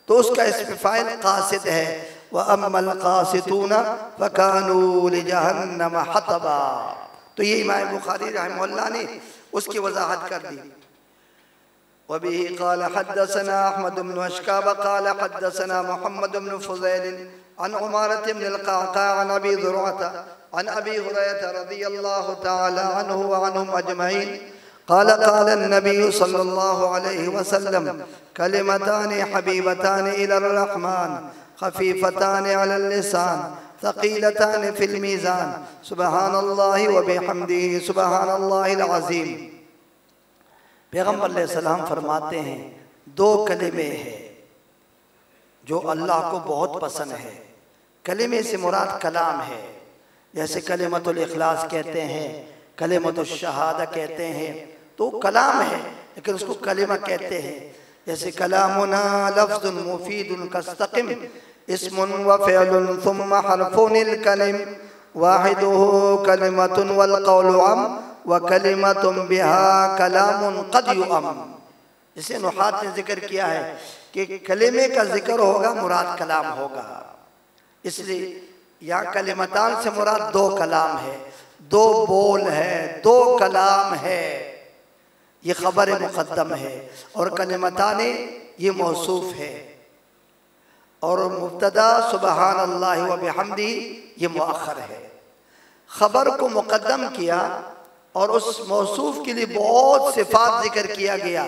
तो उसका इसमें फ़ाइल क़ासिद है। व अम्मल क़ासितून फ़कानू लिजहन्नम हतबा। तो ये इमाम बुखारी रहमहुल्लाह ने उसकी वज़ाहत कर दी। वबिही क़ाल हद्दसना अहमद इब्न अशकाब क़ाल हद्दसना मुहम्मद इब्न फ़ुज़ैल अन उमारत इब्न अल-क़अक़ा अन अबी ज़ुरअता अन अबी हुरैरा रज़ियल्लाहु तआला अन्हु व अन्हुम अजमईन क़ाल क़ाल नबी सल्लल्लाहु अलैहि वसल्लम कलिमतान हबीबतान इलर रहमान खफीफतान अलल लिसान थक़ीलतान फिल मीज़ान सुबहानल्लाहि व बिहम्दिही सुबहानल्लाहिल अज़ीम। पैगम्बर अलैहिस्सलाम फरमाते हैं दो कलिमे हैं जो अल्लाह को बहुत पसंद है। कलिमे से मुराद कलाम है, जैसे कलिमतुल इखलास कहते हैं, कलिमतुल शहादा कहते हैं, तो कलाम है लेकिन उसको कलिमा कहते हैं। जैसे कलामुना लफ्ज़ुन मुफीदुन कस्तक़िम इस्मुन व फ़िअलुन सुम्मा हर्फ़ुनिल कलिम वाहिदुहु कलिमतुन वल क़ौलु अम व कलिमतुन बिहा कलामुन क़द युअम। जिसे नुहात ने जिक्र किया है कि कलिमे का जिक्र होगा मुराद कलाम होगा, इसलिए यहाँ कलिमतान से मुराद दो कलाम है, दो बोल है, दो कलाम है। ये खबर मुक़द्दम है और कलिमताने ये मौसूफ है और मुब्तदा सुबहानल्लाहि व बिहम्दी ये मुअख्खर है। खबर को मुक़द्दम किया और उस मौसूफ के लिए बहुत सिफ़ात जिक्र किया गया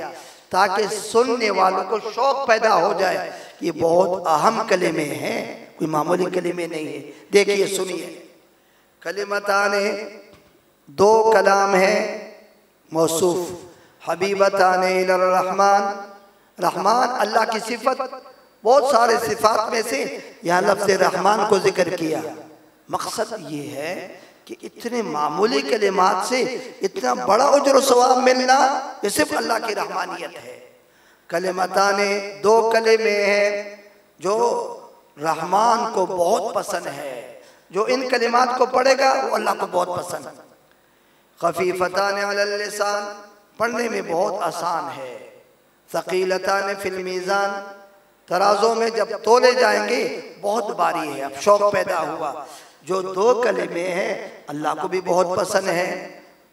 ताकि सुनने वालों को शौक़ पैदा हो जाए कि ये बहुत अहम कलिमे हैं, कोई मामूली कलिमे नहीं है। देखिए सुनिए, कलिमताने दो कलाम है मौसूफ, हबीबताने इलर रहमान, रहमान अल्लाह की सिफत, बहुत सारे सिफात में से यहाँ लफ्ज़ रहमान को जिक्र किया। मकसद ये है कि इतने मामूली कलिमात से इतना बड़ा उज्र सवाब मिलना ये सिर्फ अल्लाह की रहमानियत है। कलिमताने दो कलिमे हैं जो रहमान को बहुत पसंद है, जो इन कलिमात को पढ़ेगा वो अल्लाह को बहुत पसंद है। खफीफतान अलल लिसान, पढ़ने में बहुत आसान है। थक़ीलतान फिल मीज़ान, तराजों में जब तोले जाएंगे बहुत भारी है। अब शौक़ पैदा हुआ, जो दो कलिमे हैं अल्लाह को भी बहुत पसंद है,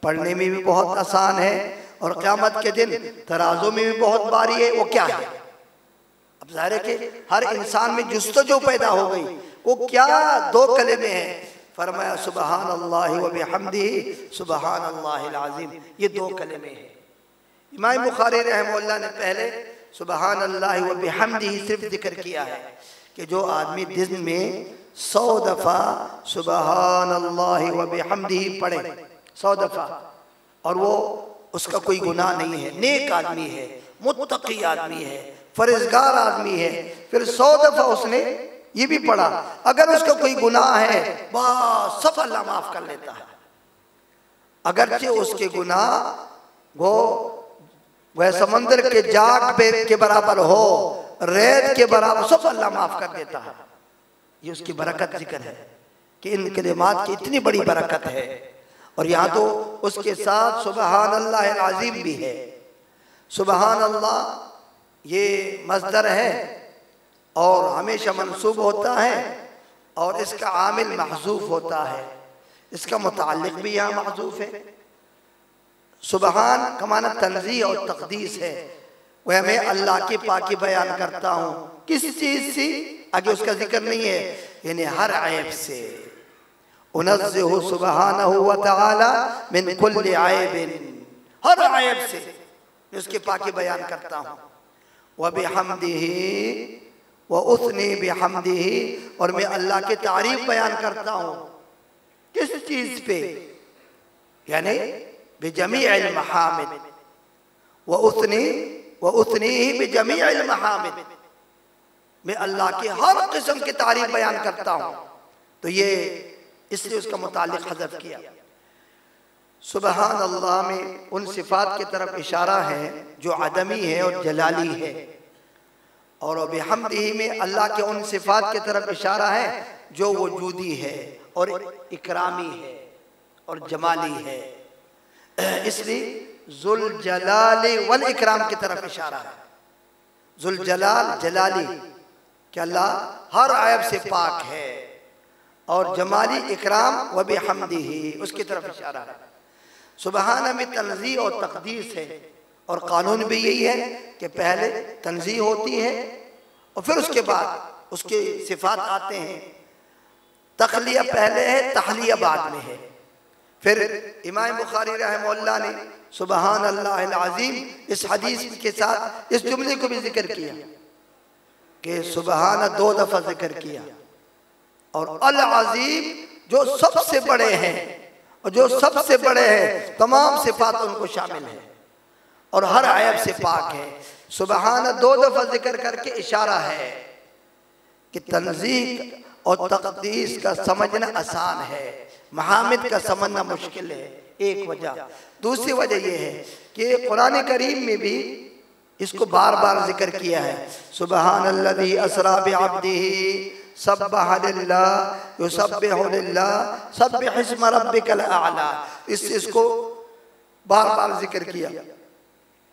पढ़ने में भी बहुत आसान है और क़यामत के दिन तराजू में भी बहुत भारी है। वो क्या है? अब ज़ाहिर है कि हर इंसान में जुस्तजू पैदा हो गई, वो क्या दो कलिमे हैं? फरमाया सुबहान अल्लाह व बिहम्दिही सुबहान अल्लाहिल अज़ीम। ये दो कलिमे हैं। इमाम बुखारी रहमहुल्लाह ने पहले सुबहान अल्लाह व बिहम्दिही सिर्फ जिक्र किया है कि जो आदमी दिन में 100 दफ़ा सुबहान अल्लाह व बिहम्दिही पढ़े, 100 दफ़ा, और वो उसका कोई गुनाह नहीं है, नेक आदमी है, मुत्तकी आदमी है, फरेजगार आदमी है, फिर 100 दफ़ा उसने ये भी पढ़ा, अगर उसका कोई गुनाह है बस सब अल्लाह माफ कर लेता है। अगरचे उसके गुनाह वह समंदर के जाग के बराबर हो, रेत के बराबर, सब अल्लाह माफ कर देता है। ये उसकी बरकत जिक्र है कि इन कलिमात की इतनी बड़ी बरकत है। और यहाँ तो उसके साथ सुबहान अल्लाह अज़ीम भी है। सुबहान अल्लाह ये मस्दर है और हमेशा मंसूब होता है और इसका आमिल महज़ूफ होता है, इसका मुताल्लिक़ भी यहाँ महज़ूफ है। सुबहान का माना तंज़ीह और तक़दीस है, वह मैं अल्लाह की पाकी बयान करता हूँ। किस चीज़ से? आगे उसका जिक्र नहीं है, यानी हर ऐब से। उनज़्ज़िहु सुब्हानहु व तआला मिन कुल्लि ऐबिन, हर ऐब से मैं उसकी पाकी बयान करता हूँ। व बिहम्दिही व उसनी बिहम्दिही, और मैं अल्लाह की तारीफ बयान करता हूँ। किस चीज़ पे? यानी बिजमीइल महामिद व उसनी बिजमीइल महामिद, मैं अल्लाह की हर किस्म की तारीफ बयान करता हूँ। तो ये इसलिए उसका मुताल्लिक़ हज़फ किया। सुबहान अल्लाह में उन सिफ़ात की तरफ इशारा है जो अदमी है और जलाली है, और बिहम्दिही में अल्लाह के उन सिफ़ात की तरफ इशारा है जो वजूदी है और इकरामी है और जमाली है। इसलिए ज़ुल जलाली वल इकराम की तरफ इशारा है। ज़ुल जलाल जलाली कि अल्लाह हर ऐब से पाक है, और जमाली इकराम व बिहम्दिही उसकी तरफ इशारा है। सुबहान में तंज़ीह और तक़दीस है, और कानून भी यही है कि पहले तंज़ीह होती है और फिर उसके बाद उसके सिफ़ात आते हैं। तख़लिया पहले है, तहलिया बाद में है। फिर इमाम बुखारी रहमहुल्लाह ने सुबहान अल्लाहिल अज़ीम इस हदीस के साथ इस जुमले को भी जिक्र किया कि सुबहान 2 दफ़ा जिक्र किया, और अल अज़ीम जो सबसे बड़े हैं, और जो सबसे बड़े हैं तमाम सिफ़ात उनको शामिल है और हर ऐब से पाक है। सुबहान 2 दफ़ा जिक्र करके इशारा है कि तंज़ीह और तक़दीस का समझना आसान है, महामिद का समझना मुश्किल है। एक वजह। दूसरी वजह यह है कि कुरान करीम में भी इसको बार बार जिक्र किया है। सुबहानल्लज़ी असरा बिअब्दिही सब्बह लिल्लाह युसब्बिहु लिल्लाह सब्बिह इस्म रब्बिकल आला। इसको बार बार जिक्र किया।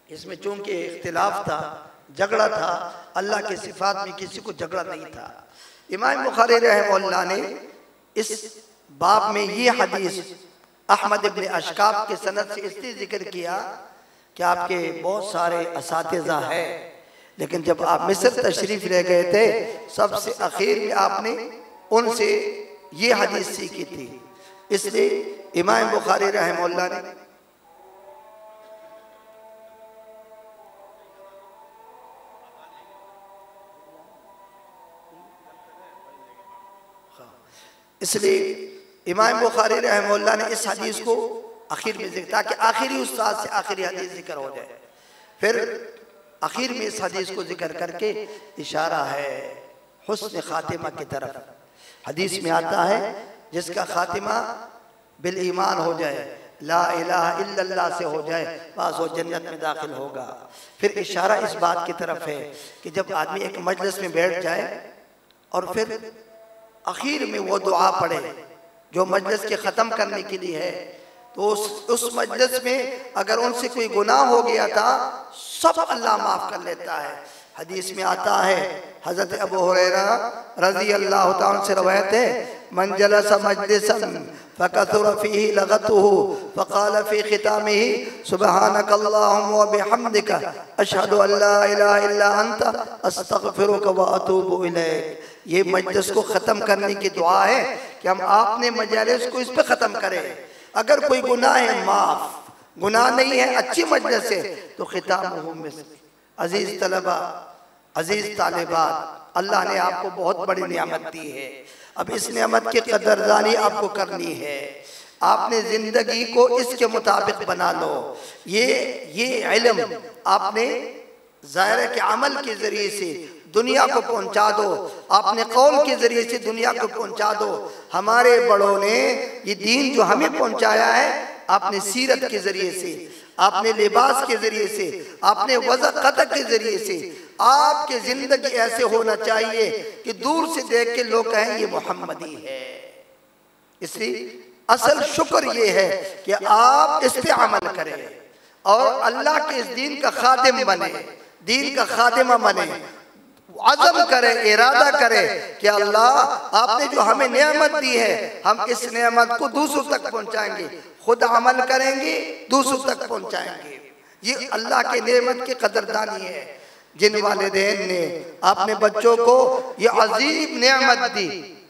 इसमें चूंकि इख्तिलाफ था, झगड़ा था, अल्लाह के सिफात में किसी को झगड़ा नहीं था। इमाम बुखारी रहमहुल्लाह ने इस बाब में ये हदीस अहमद इब्न अशकाब के सनद से इसलिए जिक्र किया कि आपके बहुत सारे असातिज़ा है, लेकिन जब आप मिस्र तशरीफ़ ले गए थे सबसे आखिर में आपने उनसे ये हदीस सीखी थी। इसलिए इमाम बुखारी रहमहुल्लाह ने इस हदीस को आखिर में जिक्र, ताकि आखिरी उस्ताद से आखिरी हदीस जिक्र हो जाए। फिर आखिर में इस हदीस को जिक्र करके इशारा है हुस्न खातिमा की तरफ। हदीस में आता है जिसका खातिमा बिल ईमान हो जाए, ला इलाहा इल्लल्लाह से हो जाए, बस वो जन्नत में दाखिल होगा। फिर इशारा इस बात की तरफ है कि जब आदमी एक मजलिस में बैठ जाए और फिर आखिर में वो दुआ पढ़े जो मजलिस के ख़त्म करने के लिए है, तो उस मजलिस में अगर उनसे कोई गुनाह हो गया था सब अल्लाह माफ़ कर लेता है। हदीस में आता है, हज़रत अबू हुरैरा रज़ी अल्लाह ताला से रवायत है मन जलस मजलिसन फकथुर फीही लगतुहु फक़ाल फी ख़ितामिही सुब्हानक अल्लाहुम्मा व बिहम्दिक अशहदु अल्ला इलाहा इल्ला अंता अस्तग़फिरुका व अतूबु इलैक। ये मजलिस को ख़त्म करने की दुआ है कि हम आपने मजालिस को इस पे ख़त्म करें। अगर कोई गुनाह है माफ़, गुनाह नहीं है अच्छी मजलिस है तो ख़ितामुहु मिस्क। अजीज़ तलबा, अजीज़ तालिबात, अल्लाह ने आपको बहुत बड़ी नियामत दी है। अब इस नियामत की कदरदानी आपको करनी है। आपने ज़िंदगी को इसके मुताबिक बना लो। ये इल्म आपने ज़ाहिर के अमल के ज़रिए से दुनिया को पहुंचा दो, आपने कौल के ज़रिए से दुनिया को पहुंचा दो। हमारे बड़ों ने ये दीन जो हमें पहुंचाया है, आपने सीरत के ज़रिए से, आपने लिबास के ज़रिए से, आपने वज़क़त के ज़रिए से, आपकी ज़िंदगी ऐसे होना चाहिए कि दूर से देख के लोग कहें ये मोहम्मदी है। इसलिए असल शुक्र ये है कि आप इस पे अमल करें और अल्लाह के इस दीन का खादिम बने, दीन का खादिमा बने। अज़म करे, इरादा करे कि अल्लाह आपने जो हमें नेमत दी है, हम इस नेमत को दूसरों तक पहुंचाएंगे, खुद अमल करेंगे, दूसरों तक पहुंचाएंगे। ये अल्लाह के नेमत की कदरदानी है। जिन वालिदैन ने अपने बच्चों को ये अजीब नेमत दी,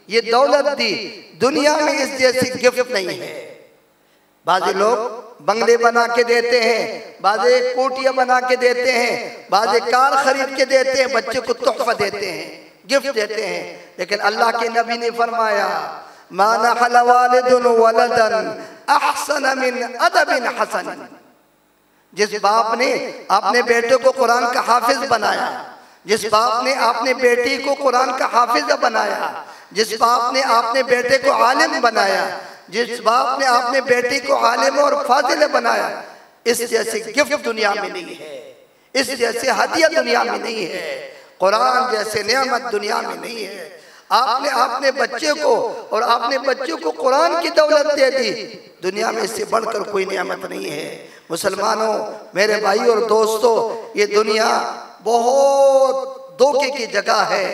ये दौलत दी, दुनिया में इस जैसी गिफ्ट नहीं है। बाज़ी लोग बंगले बना के देते हैं, बाज़े कोटियां बना के देते हैं, बाज़े कार खरीद के देते हैं, बच्चे को तोहफा देते हैं, गिफ्ट देते हैं। लेकिन अल्लाह के नबी ने फरमाया मा नहल वालिदुन वलदन अहसन मिन अदबिन हसन। जिस बाप ने अपने बेटे को कुरान का हाफिज बनाया, जिस बाप ने अपने बेटी को कुरान का हाफिज बनाया, जिस बाप ने अपने बेटे को आलिम बनाया, जिस बाप ने अपने बेटी को आलिम और फाजिल बनाया, इस जैसी गिफ्ट दुनिया में नहीं है, इस जैसे हदिया दुनिया में नहीं है, कुरान जैसे नेमत दुनिया में नहीं है। आपने अपने बच्चे को और अपने बच्चों को कुरान की दौलत दे दी, दुनिया में इससे बढ़कर कोई नेमत नहीं है। मुसलमानों, मेरे भाई और दोस्तों, ये दुनिया बहुत धोखे की जगह है।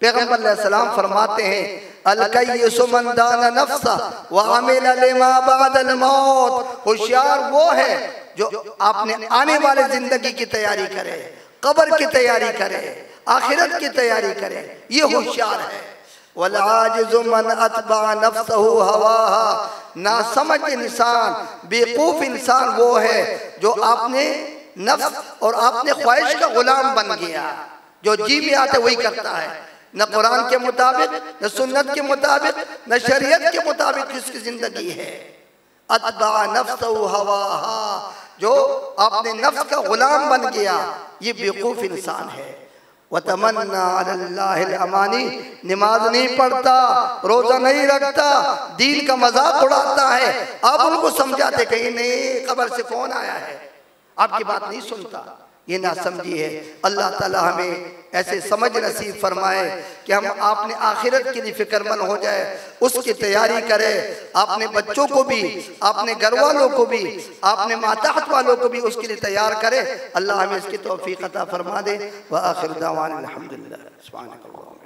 पैगंबर अलैहिस्सलाम फरमाते हैं अल-कय्यिसु मन दाना नफ्सा व अमिला लिमा बअदल मौत। होशियार वो है जो आपने आने वाले जिंदगी की तैयारी करे, कब्र की तैयारी करे, आखिरत की तैयारी करे, ये होशियार है। वल आजिज़ु मन अतबा नफ्सहु हवाहा। ना समझ इंसान, बेवकूफ इंसान वो है जो आपने नफ्स और आपने ख्वाहिश का गुलाम बन गया, जो जी में आते वही करता है, न कुरान के मुताबिक, न सुन्नत के मुताबिक, न शरीयत के मुताबिक जिसकी जिंदगी है। अतबा नफ्सहु हवाहा, जो अपने नफ्स का गुलाम बन गया, ये बेवकूफ इंसान है। वतमन्ना अलल्लाहिल अमानी, नमाज नहीं पढ़ता, रोजा नहीं रखता, दीन का मजाक उड़ाता है। आप उनको समझाते कहीं नहीं, कब्र से कौन आया है, आपकी बात नहीं सुनता, ये ना समझी है। अल्लाह ताला हमें ऐसे समझ नसीब फरमाए कि हम अपने आखिरत के लिए फिक्रमंद हो जाए, उसकी तैयारी करें, अपने बच्चों को भी, अपने घर वालों को भी, अपने माताहत वालों को भी उसके लिए तैयार करें। अल्लाह हमें इसकी तौफीक अता फरमा दे। व आखिर दावाना अल्हम्दुलिल्लाह। सुब्हानक अल्लाह।